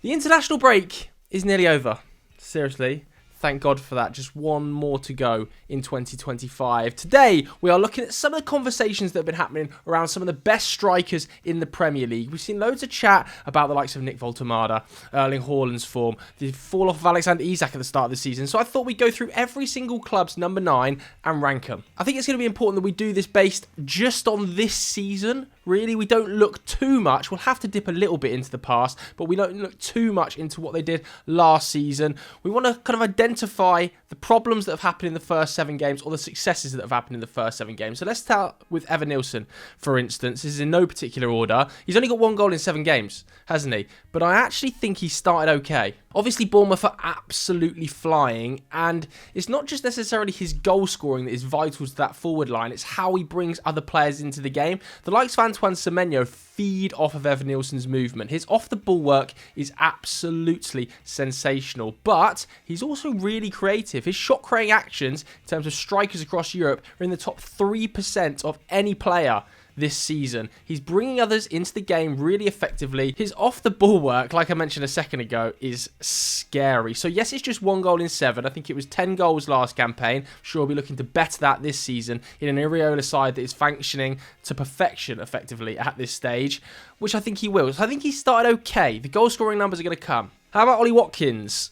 The international break is nearly over. Seriously. Thank God for that. Just one more to go in 2025. Today, we are looking at some of the conversations that have been happening around some of the best strikers in the Premier League. We've seen loads of chat about the likes of Nick Woltemade, Erling Haaland's form, the fall off of Alexander Isak at the start of the season. So I thought we'd go through every single club's number 9 and rank them. I think it's going to be important that we do this based just on this season. Really, we don't look too much. We'll have to dip a little bit into the past, but we don't look too much into what they did last season. We want to kind of identify the problems that have happened in the first 7 games or the successes that have happened in the first 7 games. So let's start with Evanilson, for instance. This is in no particular order. He's only got 1 goal in 7 games, hasn't he? But I actually think he started okay. Obviously, Bournemouth are absolutely flying, and it's not just necessarily his goal scoring that is vital to that forward line, it's how he brings other players into the game. The likes of Antoine Semenyo feed off of Evanilson's movement. His off-the-ball work is absolutely sensational, but he's also really creative. His shot-creating actions, in terms of strikers across Europe, are in the top 3% of any player this season. He's bringing others into the game really effectively. His off-the-ball work, like I mentioned a second ago, is scary. So yes, it's just 1 goal in 7. I think it was 10 goals last campaign. I'm sure we'll be looking to better that this season in an Iriola side that is functioning to perfection effectively at this stage, which I think he will. So I think he started okay. The goal-scoring numbers are going to come. How about Ollie Watkins?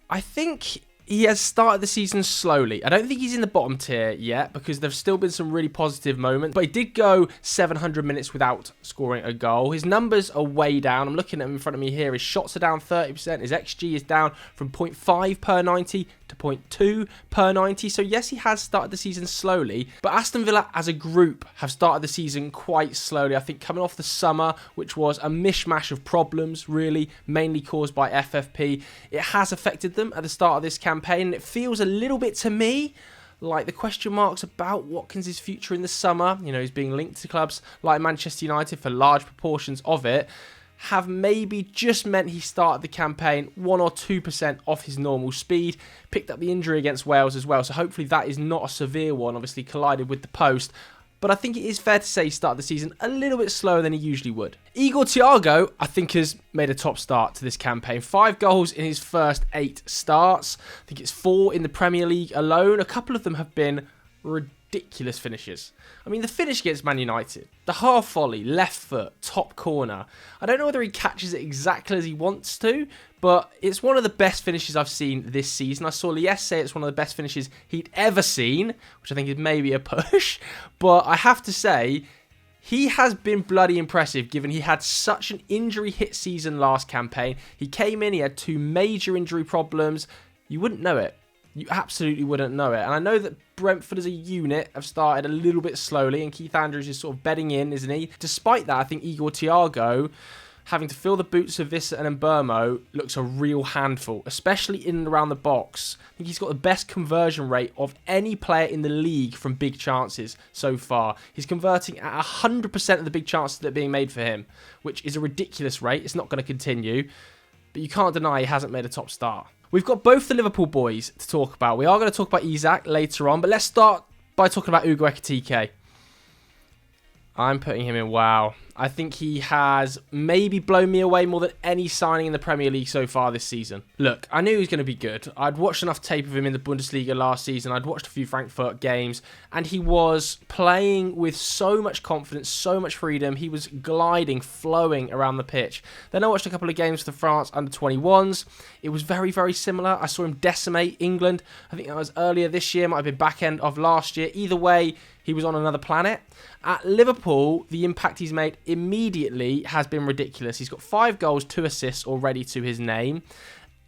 I think he has started the season slowly. I don't think he's in the bottom tier yet because there's still been some really positive moments. But he did go 700 minutes without scoring a goal. His numbers are way down. I'm looking at him in front of me here. His shots are down 30%. His XG is down from 0.5 per 90 to 0.2 per 90. So yes, he has started the season slowly. But Aston Villa as a group have started the season quite slowly. I think coming off the summer, which was a mishmash of problems, really, mainly caused by FFP, it has affected them at the start of this campaign. And it feels a little bit to me like the question marks about Watkins' future in the summer, you know, he's being linked to clubs like Manchester United for large proportions of it, have maybe just meant he started the campaign 1 or 2% off his normal speed, picked up the injury against Wales as well, so hopefully that is not a severe one, obviously collided with the post. But I think it is fair to say he started the season a little bit slower than he usually would. Thiago, I think, has made a top start to this campaign. 5 goals in his first 8 starts. I think it's 4 in the Premier League alone. A couple of them have been ridiculous finishes. I mean, the finish against Man United, the half volley, left foot, top corner. I don't know whether he catches it exactly as he wants to, but it's one of the best finishes I've seen this season. I saw Lies say it's one of the best finishes he'd ever seen, which I think is maybe a push. But I have to say, he has been bloody impressive given he had such an injury-hit season last campaign. He came in, he had 2 major injury problems. You wouldn't know it. You absolutely wouldn't know it. And I know that Brentford as a unit have started a little bit slowly and Keith Andrews is sort of bedding in, isn't he? Despite that, I think Thiago, having to fill the boots of Vissa and Mbeumo, looks a real handful, especially in and around the box. I think he's got the best conversion rate of any player in the league from big chances so far. He's converting at 100% of the big chances that are being made for him, which is a ridiculous rate. It's not going to continue, but you can't deny he hasn't made a top start. We've got both the Liverpool boys to talk about. We are going to talk about Isak later on, but let's start by talking about Ugo Ekitike. I'm putting him in wow. I think he has maybe blown me away more than any signing in the Premier League so far this season. Look, I knew he was going to be good. I'd watched enough tape of him in the Bundesliga last season. I'd watched a few Frankfurt games, and he was playing with so much confidence, so much freedom. He was gliding, flowing around the pitch. Then I watched a couple of games for the France under-21s. It was very, very similar. I saw him decimate England. I think that was earlier this year, might have been back end of last year. Either way, he was on another planet. At Liverpool, the impact he's made immediately has been ridiculous. He's got 5 goals, 2 assists already to his name.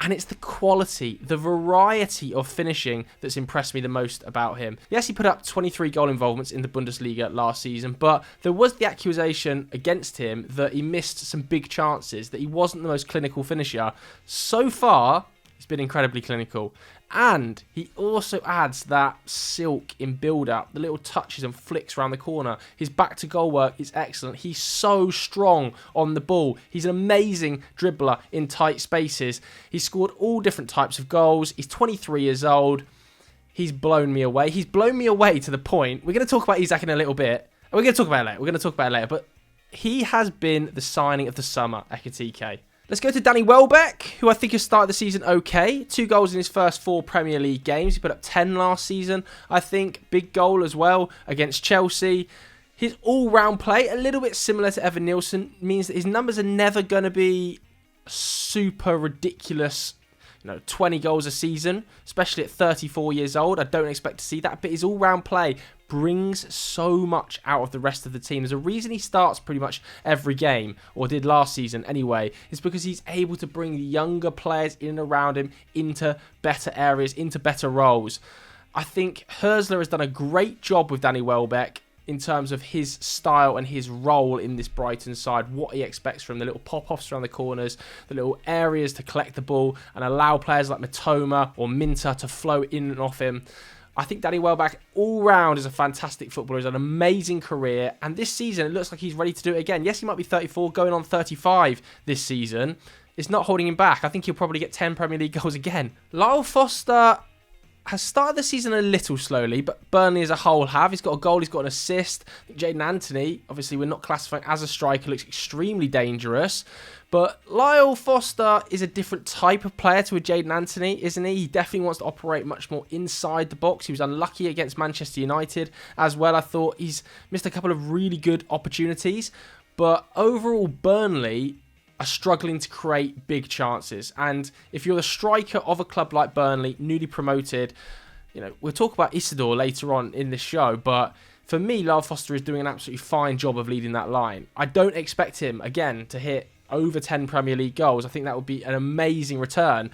And it's the quality, the variety of finishing that's impressed me the most about him. Yes, he put up 23 goal involvements in the Bundesliga last season, but there was the accusation against him that he missed some big chances, that he wasn't the most clinical finisher. So far, he's been incredibly clinical. And he also adds that silk in build-up, the little touches and flicks around the corner. His back-to-goal work is excellent. He's so strong on the ball. He's an amazing dribbler in tight spaces. He's scored all different types of goals. He's 23 years old. He's blown me away. He's blown me away to the point. We're going to talk about Isak in a little bit. We're going to talk about it later. But he has been the signing of the summer, Ekitike. Let's go to Danny Welbeck, who I think has started the season okay. 2 goals in his first 4 Premier League games. He put up 10 last season, I think. Big goal as well against Chelsea. His all-round play, a little bit similar to Evanilson, means that his numbers are never going to be super ridiculous. 20 goals a season, especially at 34 years old. I don't expect to see that, but his all-round play brings so much out of the rest of the team. There's a reason he starts pretty much every game, or did last season anyway. It's because he's able to bring the younger players in and around him into better areas, into better roles. I think Haaland has done a great job with Danny Welbeck in terms of his style and his role in this Brighton side, what he expects from the little pop-offs around the corners, the little areas to collect the ball and allow players like Mateta or Minter to flow in and off him. I think Danny Welbeck all round is a fantastic footballer. He's had an amazing career, and this season it looks like he's ready to do it again. Yes, he might be 34, going on 35 this season. It's not holding him back. I think he'll probably get 10 Premier League goals again. Lyle Foster has started the season a little slowly, but Burnley as a whole have. He's got a goal, he's got an assist. I think Jaden Anthony, obviously we're not classifying as a striker, looks extremely dangerous. But Lyle Foster is a different type of player to a Jaden Anthony, isn't he? He definitely wants to operate much more inside the box. He was unlucky against Manchester United as well. I thought he's missed a couple of really good opportunities. But overall, Burnley are struggling to create big chances. And if you're the striker of a club like Burnley, newly promoted, we'll talk about Isidor later on in the show, but for me, Lyle Foster is doing an absolutely fine job of leading that line. I don't expect him, again, to hit over 10 Premier League goals. I think that would be an amazing return.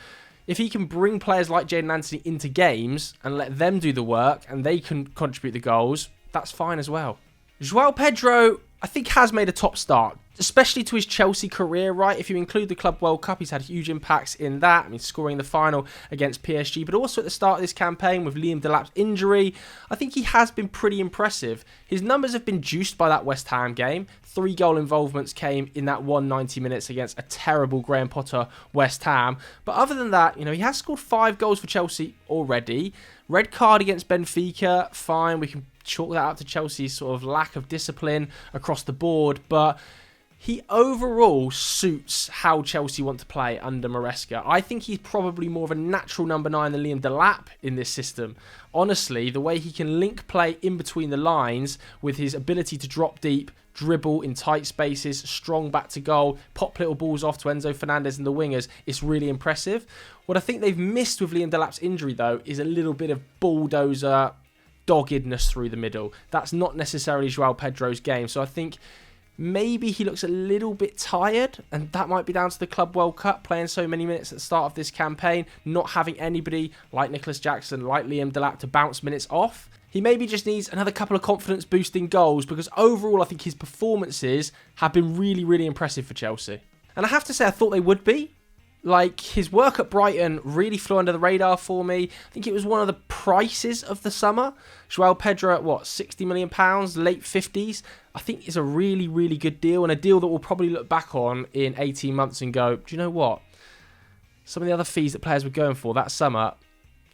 If he can bring players like Jaden Anthony into games and let them do the work and they can contribute the goals, that's fine as well. Joao Pedro, I think, has made a top start, especially to his Chelsea career, right? If you include the Club World Cup, he's had huge impacts in that. I mean, scoring the final against PSG, but also at the start of this campaign with Liam Delap's injury, I think he has been pretty impressive. His numbers have been juiced by that West Ham game. 3 goal involvements came in that 190 minutes against a terrible Graham Potter West Ham. But other than that, he has scored 5 goals for Chelsea already. Red card against Benfica, fine. We can chalk that out to Chelsea's sort of lack of discipline across the board, but he overall suits how Chelsea want to play under Maresca. I think he's probably more of a natural number 9 than Liam Delap in this system. Honestly, the way he can link play in between the lines with his ability to drop deep, dribble in tight spaces, strong back to goal, pop little balls off to Enzo Fernandez and the wingers, it's really impressive. What I think they've missed with Liam Delap's injury, though, is a little bit of bulldozer doggedness through the middle. That's not necessarily Joao Pedro's game, so I think maybe he looks a little bit tired, and that might be down to the Club World Cup, playing so many minutes at the start of this campaign, not having anybody like Nicholas Jackson, like Liam Delap to bounce minutes off. He maybe just needs another couple of confidence-boosting goals, because overall I think his performances have been really, really impressive for Chelsea. And I have to say, I thought they would be. Like, his work at Brighton really flew under the radar for me. I think it was one of the prices of the summer. Joao Pedro at, £60 million, late 50s. I think is a really, really good deal, and a deal that we'll probably look back on in 18 months and go, do you know what? Some of the other fees that players were going for that summer,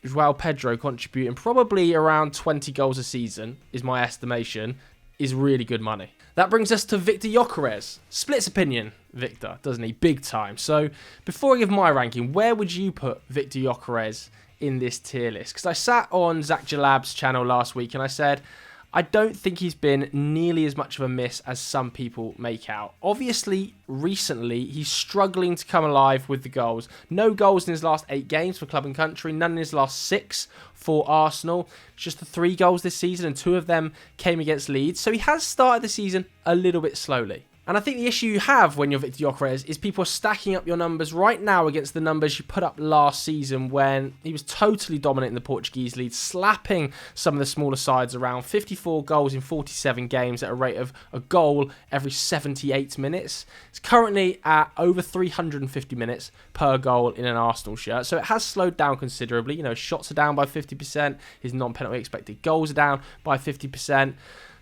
Joao Pedro contributing probably around 20 goals a season, is my estimation, is really good money. That brings us to Victor Gyokeres. Splits opinion, Victor, doesn't he? Big time. So, before I give my ranking, where would you put Victor Gyokeres in this tier list? Because I sat on Zach Jalab's channel last week and I said, I don't think he's been nearly as much of a miss as some people make out. Obviously, recently, he's struggling to come alive with the goals. No goals in his last 8 games for club and country, none in his last 6 for Arsenal. Just the 3 goals this season, and 2 of them came against Leeds. So he has started the season a little bit slowly. And I think the issue you have when you're Victor Gyokeres is people are stacking up your numbers right now against the numbers you put up last season when he was totally dominant in the Portuguese league, slapping some of the smaller sides around. 54 goals in 47 games at a rate of a goal every 78 minutes. It's currently at over 350 minutes per goal in an Arsenal shirt. So it has slowed down considerably. Shots are down by 50%. His non-penalty expected goals are down by 50%.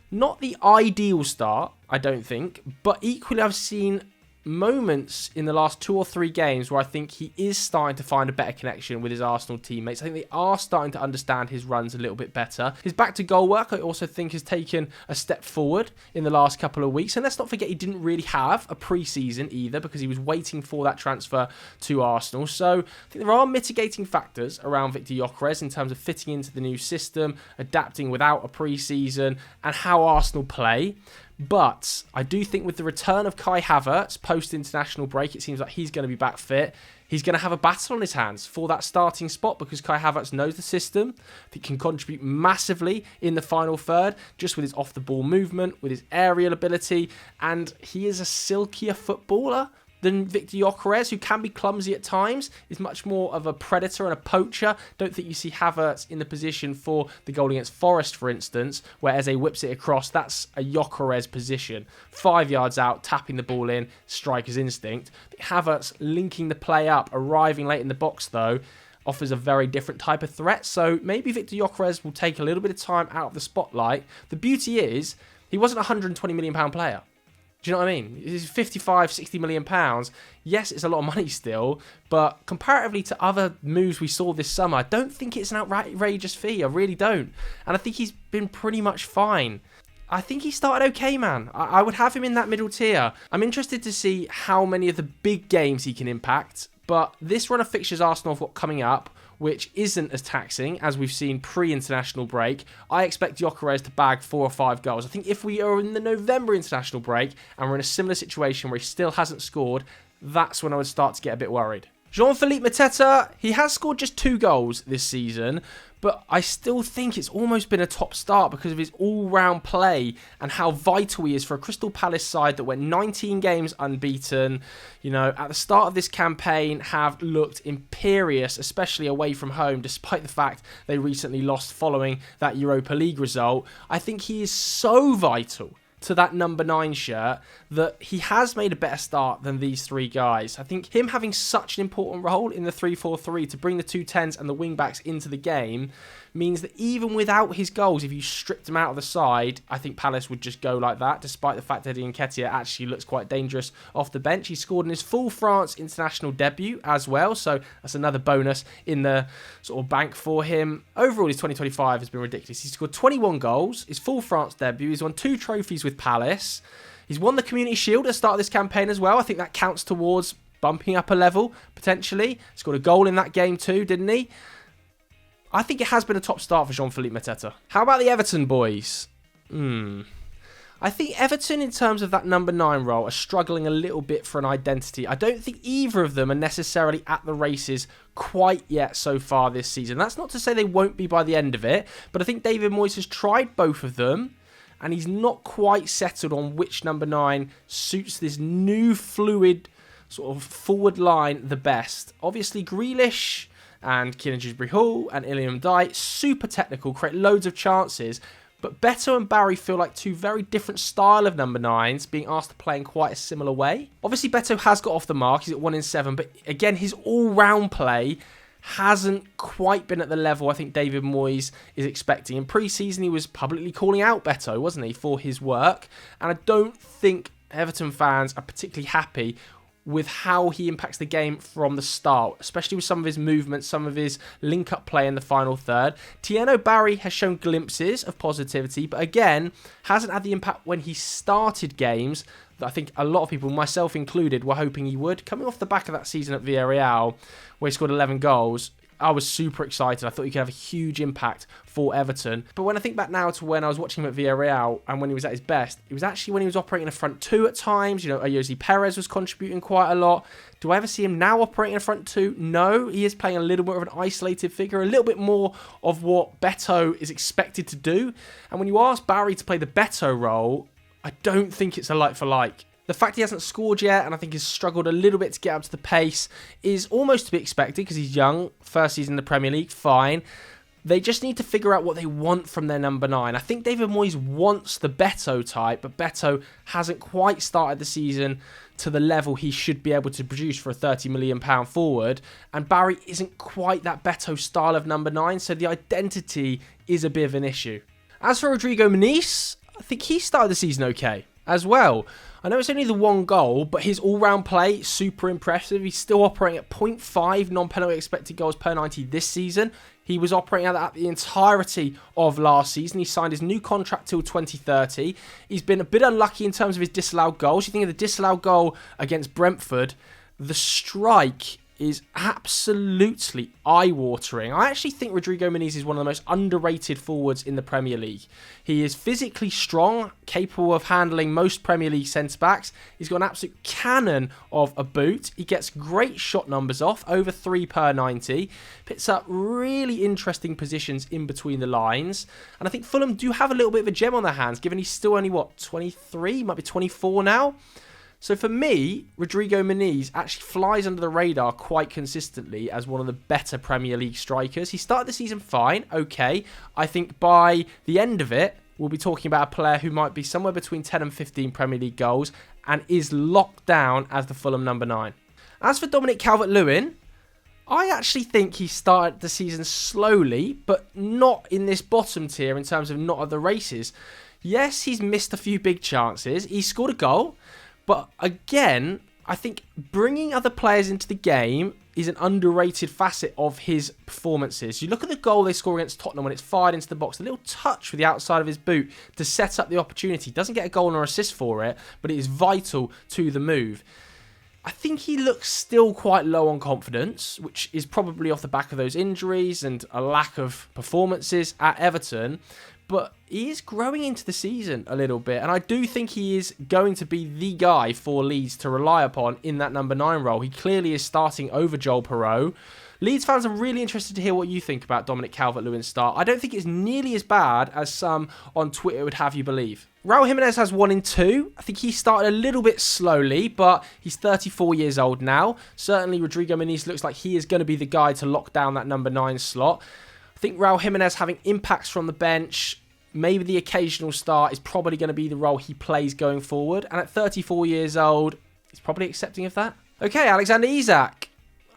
Not the ideal start, I don't think, but equally I've seen moments in the last 2 or 3 games where I think he is starting to find a better connection with his Arsenal teammates. I think they are starting to understand his runs a little bit better. His back to goal work, I also think, has taken a step forward in the last couple of weeks. And let's not forget, he didn't really have a pre-season either because he was waiting for that transfer to Arsenal. So I think there are mitigating factors around Victor Gyokeres in terms of fitting into the new system, adapting without a pre-season, and how Arsenal play. But I do think with the return of Kai Havertz post-international break, it seems like he's going to be back fit. He's going to have a battle on his hands for that starting spot because Kai Havertz knows the system. He can contribute massively in the final third just with his off-the-ball movement, with his aerial ability, and he is a silkier footballer than Victor Gyokeres, who can be clumsy at times, is much more of a predator and a poacher. Don't think you see Havertz in the position for the goal against Forest, for instance, where Eze whips it across. That's a Gyokeres position. 5 yards out, tapping the ball in, striker's instinct. Havertz linking the play up, arriving late in the box, though, offers a very different type of threat. So maybe Victor Gyokeres will take a little bit of time out of the spotlight. The beauty is, he wasn't a £120 million player. Do you know what I mean? It's 55, 60 million pounds. Yes, it's a lot of money still, but comparatively to other moves we saw this summer, I don't think it's an outrageous fee. I really don't. And I think he's been pretty much fine. I think he started okay, man. I would have him in that middle tier. I'm interested to see how many of the big games he can impact, but this run of fixtures Arsenal have got coming up, which isn't as taxing as we've seen pre-international break, I expect Gyokeres to bag 4 or 5 goals. I think if we are in the November international break and we're in a similar situation where he still hasn't scored, that's when I would start to get a bit worried. Jean-Philippe Mateta, he has scored just 2 goals this season, but I still think it's almost been a top start because of his all-round play and how vital he is for a Crystal Palace side that went 19 games unbeaten. You know, at the start of this campaign have looked imperious, especially away from home, despite the fact they recently lost following that Europa League result. I think he is so vital to that number 9 shirt that he has made a better start than these 3 guys. I think him having such an important role in the 3-4-3 to bring the 2 10s and the wing-backs into the game means that even without his goals, if you stripped him out of the side, I think Palace would just go like that, despite the fact that Ekitike actually looks quite dangerous off the bench. He scored in his full France international debut as well, so that's another bonus in the sort of bank for him. Overall, his 2025 has been ridiculous. He's scored 21 goals, his full France debut. He's won 2 trophies with Palace. He's won the Community Shield at the start of this campaign as well. I think that counts towards bumping up a level, potentially. He scored a goal in that game too, didn't he? I think it has been a top start for Jean-Philippe Mateta. How about the Everton boys? I think Everton, in terms of that number 9 role, are struggling a little bit for an identity. I don't think either of them are necessarily at the races quite yet so far this season. That's not to say they won't be by the end of it, but I think David Moyes has tried both of them, and he's not quite settled on which number 9 suits this new fluid sort of forward line the best. Obviously, Grealish and Kieran Dewsbury-Hall and Iliam Dye, super technical, create loads of chances. But Beto and Barry feel like 2 very different style of number 9s, being asked to play in quite a similar way. Obviously, Beto has got off the mark. He's at 1 in 7. But again, his all-round play hasn't quite been at the level I think David Moyes is expecting. In pre-season, he was publicly calling out Beto, wasn't he, for his work. And I don't think Everton fans are particularly happy with how he impacts the game from the start, especially with some of his movements, some of his link-up play in the final third. Tieno Barry has shown glimpses of positivity, but again, hasn't had the impact when he started games that I think a lot of people, myself included, were hoping he would. Coming off the back of that season at Villarreal, where he scored 11 goals, I was super excited. I thought he could have a huge impact for Everton. But when I think back now to when I was watching him at Villarreal and when he was at his best, it was actually when he was operating a front 2 at times. You know, Ayoze Perez was contributing quite a lot. Do I ever see him now operating a front 2? No. He is playing a little bit of an isolated figure, a little bit more of what Beto is expected to do. And when you ask Barry to play the Beto role, I don't think it's a like for like. The fact he hasn't scored yet, and I think he's struggled a little bit to get up to the pace, is almost to be expected because he's young. First season in the Premier League, fine. They just need to figure out what they want from their number 9. I think David Moyes wants the Beto type, but Beto hasn't quite started the season to the level he should be able to produce for a £30 million forward. And Barry isn't quite that Beto style of number 9, so the identity is a bit of an issue. As for Rodrigo Muniz, I think he started the season okay as well. I know it's only the one goal, but his all-round play, super impressive. He's still operating at 0.5 non-penalty expected goals per 90 this season. He was operating at that the entirety of last season. He signed his new contract till 2030. He's been a bit unlucky in terms of his disallowed goals. You think of the disallowed goal against Brentford, the strike is absolutely eye-watering. I actually think Rodrigo Muniz is one of the most underrated forwards in the Premier League. He is physically strong, capable of handling most Premier League centre-backs. He's got an absolute cannon of a boot. He gets great shot numbers off, over 3 per 90. Picks up really interesting positions in between the lines. And I think Fulham do have a little bit of a gem on their hands, given he's still only, 23? Might be 24 now? So for me, Rodrigo Muniz actually flies under the radar quite consistently as one of the better Premier League strikers. He started the season fine, okay. I think by the end of it, we'll be talking about a player who might be somewhere between 10 and 15 Premier League goals and is locked down as the Fulham number 9. As for Dominic Calvert-Lewin, I actually think he started the season slowly, but not in this bottom tier in terms of not of the races. Yes, he's missed a few big chances. He scored a goal. But again, I think bringing other players into the game is an underrated facet of his performances. You look at the goal they score against Tottenham when it's fired into the box, a little touch with the outside of his boot to set up the opportunity. Doesn't get a goal or assist for it, but it is vital to the move. I think he looks still quite low on confidence, which is probably off the back of those injuries and a lack of performances at Everton. But he is growing into the season a little bit. And I do think he is going to be the guy for Leeds to rely upon in that number 9 role. He clearly is starting over Joel Perreault. Leeds fans, I'm really interested to hear what you think about Dominic Calvert-Lewin's start. I don't think it's nearly as bad as some on Twitter would have you believe. Raul Jimenez has 1 in 2. I think he started a little bit slowly, but he's 34 years old now. Certainly Rodrigo Muniz looks like he is going to be the guy to lock down that number 9 slot. I think Raul Jimenez having impacts from the bench, maybe the occasional start, is probably going to be the role he plays going forward. And at 34 years old, he's probably accepting of that. Okay, Alexander Isak.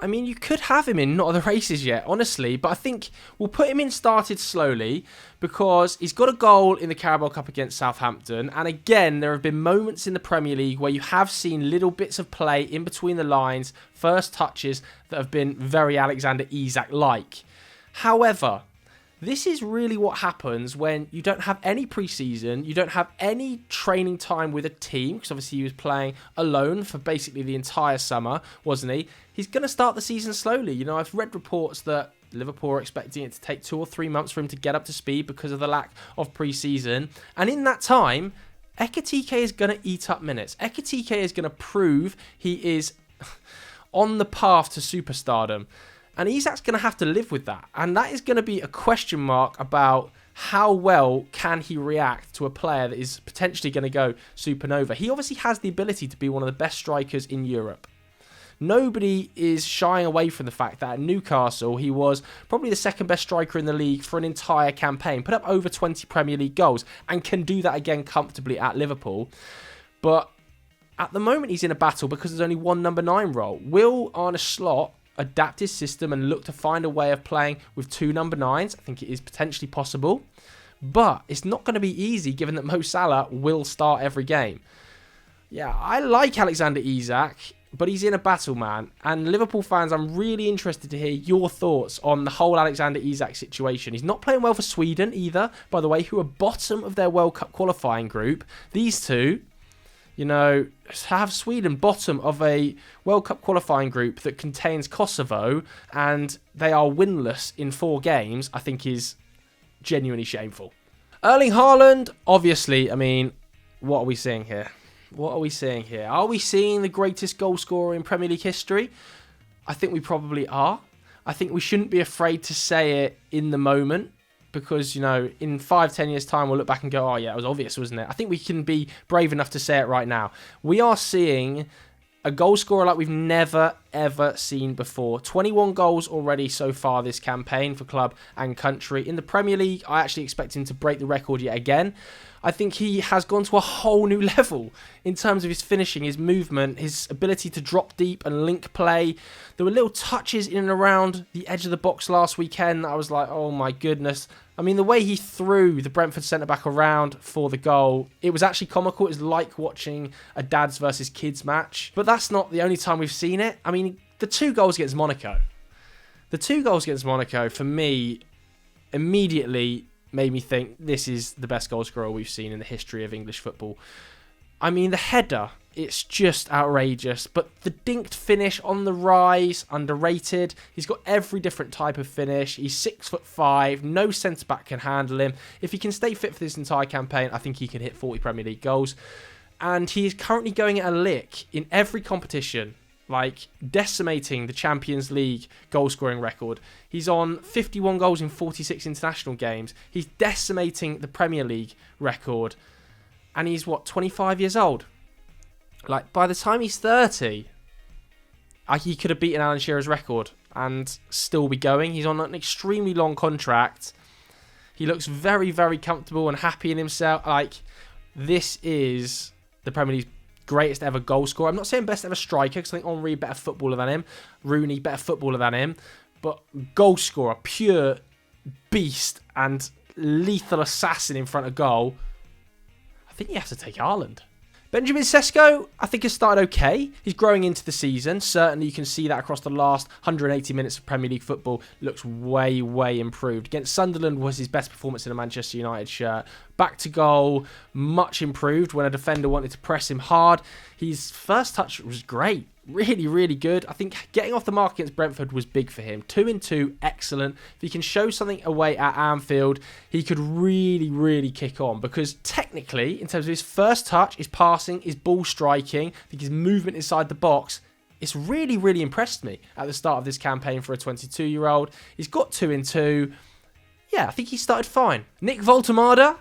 I mean, you could have him in not of the races yet, honestly. But I think we'll put him in started slowly because he's got a goal in the Carabao Cup against Southampton. And again, there have been moments in the Premier League where you have seen little bits of play in between the lines, first touches that have been very Alexander Isak-like. However, this is really what happens when you don't have any pre-season, you don't have any training time with a team, because obviously he was playing alone for basically the entire summer, wasn't he? He's going to start the season slowly. You know, I've read reports that Liverpool are expecting it to take 2 or 3 months for him to get up to speed because of the lack of pre-season. And in that time, Ekitike is going to eat up minutes. Ekitike is going to prove he is on the path to superstardom. And Isak's going to have to live with that. And that is going to be a question mark about how well can he react to a player that is potentially going to go supernova. He obviously has the ability to be one of the best strikers in Europe. Nobody is shying away from the fact that at Newcastle, he was probably the second best striker in the league for an entire campaign. Put up over 20 Premier League goals and can do that again comfortably at Liverpool. But at the moment, he's in a battle because there's only one number 9 role. Will Arne Slot adapt his system and look to find a way of playing with 2 number 9s? I think it is potentially possible, but it's not going to be easy given that Mo Salah will start every game. Yeah, I like Alexander Isak, but he's in a battle, man. And Liverpool fans, I'm really interested to hear your thoughts on the whole Alexander Isak situation. He's not playing well for Sweden either, by the way, who are bottom of their World Cup qualifying group. These two, you know, have Sweden bottom of a World Cup qualifying group that contains Kosovo and they are winless in 4 games, I think is genuinely shameful. Erling Haaland, obviously, I mean, what are we seeing here? What are we seeing here? Are we seeing the greatest goal scorer in Premier League history? I think we probably are. I think we shouldn't be afraid to say it in the moment. Because, you know, in 5-10 years' time, we'll look back and go, oh, yeah, it was obvious, wasn't it? I think we can be brave enough to say it right now. We are seeing a goal scorer like we've never, ever seen before. 21 goals already so far this campaign for club and country. In the Premier League, I actually expect him to break the record yet again. I think he has gone to a whole new level in terms of his finishing, his movement, his ability to drop deep and link play. There were little touches in and around the edge of the box last weekend that I was like, oh my goodness. I mean, the way he threw the Brentford centre-back around for the goal, it was actually comical. It was like watching a dads versus kids match. But that's not the only time we've seen it. I mean, the 2 goals against Monaco. The 2 goals against Monaco, for me, immediately made me think this is the best goal scorer we've seen in the history of English football. I mean, the header, it's just outrageous. But the dinked finish on the rise, underrated. He's got every different type of finish. He's 6'5", no centre-back can handle him. If he can stay fit for this entire campaign, I think he can hit 40 Premier League goals. And he is currently going at a lick in every competition, like decimating the Champions League goal-scoring record. He's on 51 goals in 46 international games. He's decimating the Premier League record. And he's, 25 years old? Like, by the time he's 30, he could have beaten Alan Shearer's record and still be going. He's on an extremely long contract. He looks very, very comfortable and happy in himself. Like, this is the Premier League's greatest ever goal scorer. I'm not saying best ever striker, because I think Henry better footballer than him. Rooney better footballer than him. But goal scorer, pure beast and lethal assassin in front of goal. I think you have to take Haaland. Benjamin Sesko, I think, has started okay. He's growing into the season. Certainly, you can see that across the last 180 minutes of Premier League football. Looks way, way improved. Against Sunderland was his best performance in a Manchester United shirt. Back to goal, much improved when a defender wanted to press him hard. His first touch was great. Really, really good. I think getting off the mark against Brentford was big for him. 2-2, excellent. If he can show something away at Anfield, he could really, really kick on. Because technically, in terms of his first touch, his passing, his ball striking, I think his movement inside the box, it's really, really impressed me at the start of this campaign for a 22-year-old. He's got 2-2. Yeah, I think he started fine. Nick Woltemade,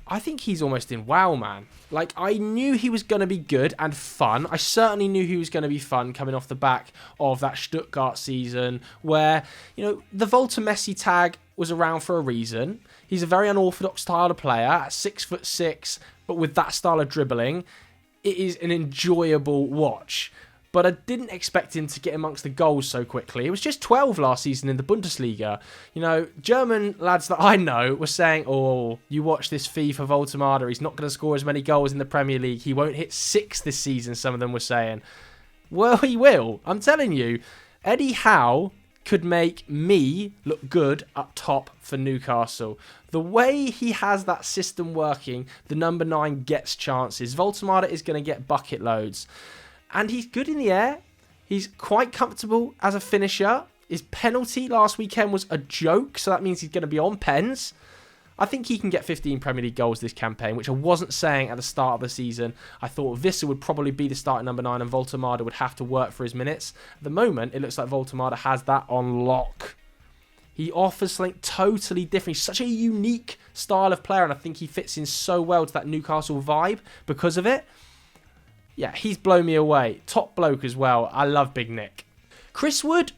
I think he's almost in wow, man. Like, I knew he was going to be good and fun. I certainly knew he was going to be fun coming off the back of that Stuttgart season where, the Volta Messi tag was around for a reason. He's a very unorthodox style of player at 6'6", but with that style of dribbling, it is an enjoyable watch. But I didn't expect him to get amongst the goals so quickly. It was just 12 last season in the Bundesliga. German lads that I know were saying, oh, you watch this FIFA Woltemade, he's not going to score as many goals in the Premier League. He won't hit 6 this season, some of them were saying. Well, he will. I'm telling you, Eddie Howe could make me look good up top for Newcastle. The way he has that system working, the number 9 gets chances. Woltemade is going to get bucket loads. And he's good in the air. He's quite comfortable as a finisher. His penalty last weekend was a joke, so that means he's going to be on pens. I think he can get 15 Premier League goals this campaign, which I wasn't saying at the start of the season. I thought Visser would probably be the starting number 9 and Woltemade would have to work for his minutes. At the moment, it looks like Woltemade has that on lock. He offers something totally different. He's such a unique style of player, and I think he fits in so well to that Newcastle vibe because of it. Yeah, he's blown me away. Top bloke as well. I love Big Nick. Chris Wood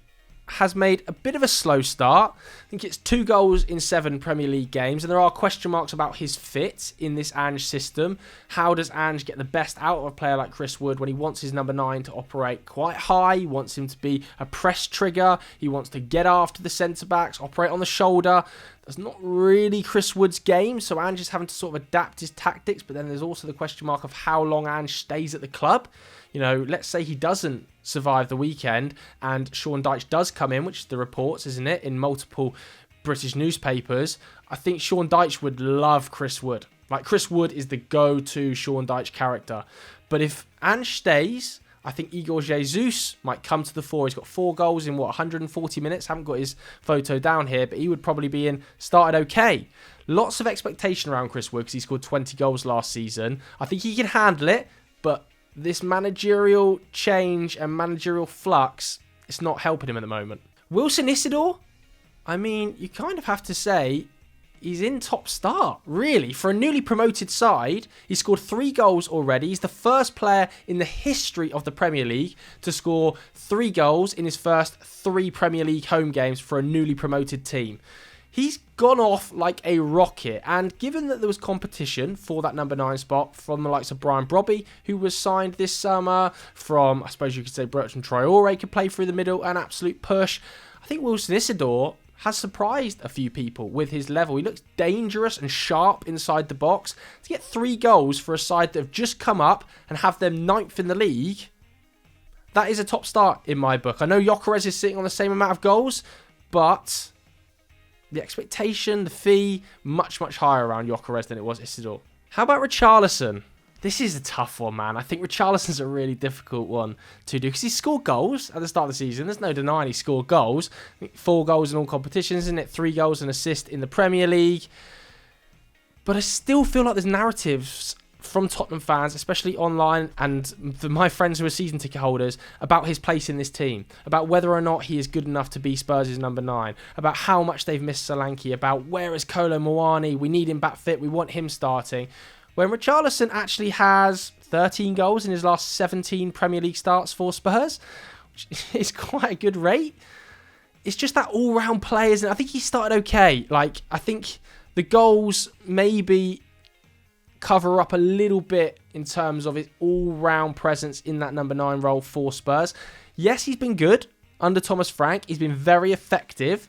has made a bit of a slow start. I think it's 2 goals in 7 Premier League games, and there are question marks about his fit in this Ange system. How does Ange get the best out of a player like Chris Wood when he wants his number 9 to operate quite high? He wants him to be a press trigger. He wants to get after the centre-backs, operate on the shoulder. That's not really Chris Wood's game, so Ange is having to sort of adapt his tactics, but then there's also the question mark of how long Ange stays at the club. Let's say he doesn't survive the weekend and Sean Dyche does come in, which is the reports, isn't it, in multiple British newspapers. I think Sean Dyche would love Chris Wood. Like, Chris Wood is the go-to Sean Dyche character. But if Ange stays, I think Igor Jesus might come to the fore. He's got 4 goals in, 140 minutes? Haven't got his photo down here, but he would probably be started okay. Lots of expectation around Chris Wood because he scored 20 goals last season. I think he can handle it, but this managerial change and managerial flux, it's not helping him at the moment. Wilson Isidor, I mean, you kind of have to say he's in top start, really. For a newly promoted side, he scored 3 goals already. He's the first player in the history of the Premier League to score 3 goals in his first 3 Premier League home games for a newly promoted team. He's gone off like a rocket, and given that there was competition for that number 9 spot from the likes of Brian Brobby, who was signed this summer, from, I suppose you could say, Bertrand Traore could play through the middle, an absolute push. I think Wilson Isidor has surprised a few people with his level. He looks dangerous and sharp inside the box. To get 3 goals for a side that have just come up and have them 9th in the league, that is a top start in my book. I know Gyokeres is sitting on the same amount of goals, but the expectation, the fee, much, much higher around Gyokeres than it was Isidor. How about Richarlison? This is a tough one, man. I think Richarlison's a really difficult one to do because he scored goals at the start of the season. There's no denying he scored goals. I think 4 goals in all competitions, isn't it? 3 goals and assist in the Premier League. But I still feel like there's narratives from Tottenham fans, especially online, and my friends who are season ticket holders, about his place in this team, about whether or not he is good enough to be Spurs' number 9, about how much they've missed Solanke, about where is Kolo Muani, we need him back fit, we want him starting. When Richarlison actually has 13 goals in his last 17 Premier League starts for Spurs, which is quite a good rate. It's just that all-round players, and I think he started okay. Like, I think the goals maybe cover up a little bit in terms of his all-round presence in that number 9 role for Spurs. Yes, he's been good under Thomas Frank. He's been very effective.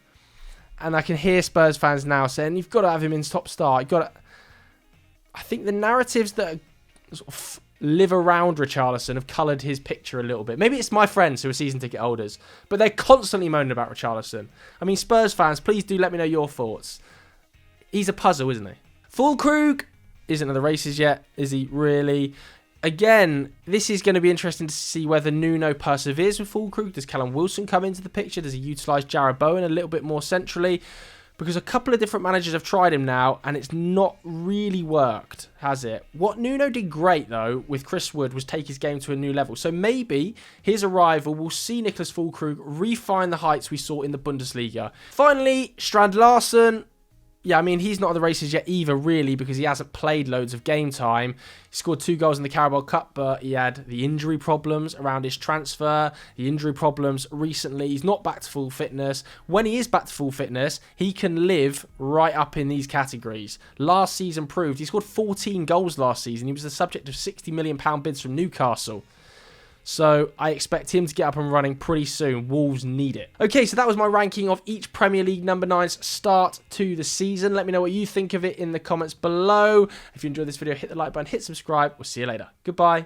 And I can hear Spurs fans now saying, you've got to have him in top start. You've got to... I think the narratives that sort of live around Richarlison have coloured his picture a little bit. Maybe it's my friends who are season ticket holders, but they're constantly moaning about Richarlison. I mean, Spurs fans, please do let me know your thoughts. He's a puzzle, isn't he? Fullkrug isn't in the races yet, is he really? Again, this is going to be interesting to see whether Nuno perseveres with Fullkrug. Does Callum Wilson come into the picture? Does he utilise Jarrod Bowen a little bit more centrally? Because a couple of different managers have tried him now, and it's not really worked, has it? What Nuno did great, though, with Chris Wood was take his game to a new level. So maybe his arrival will see Nicholas Fullkrug refine the heights we saw in the Bundesliga. Finally, Strand-Larsen. Yeah, I mean, he's not in the races yet either, really, because he hasn't played loads of game time. He scored 2 goals in the Carabao Cup, but he had the injury problems around his transfer, the injury problems recently. He's not back to full fitness. When he is back to full fitness, he can live right up in these categories. Last season proved he scored 14 goals last season. He was the subject of £60 million bids from Newcastle. So I expect him to get up and running pretty soon. Wolves need it. Okay, so that was my ranking of each Premier League number 9's start to the season. Let me know what you think of it in the comments below. If you enjoyed this video, hit the like button, hit subscribe. We'll see you later. Goodbye.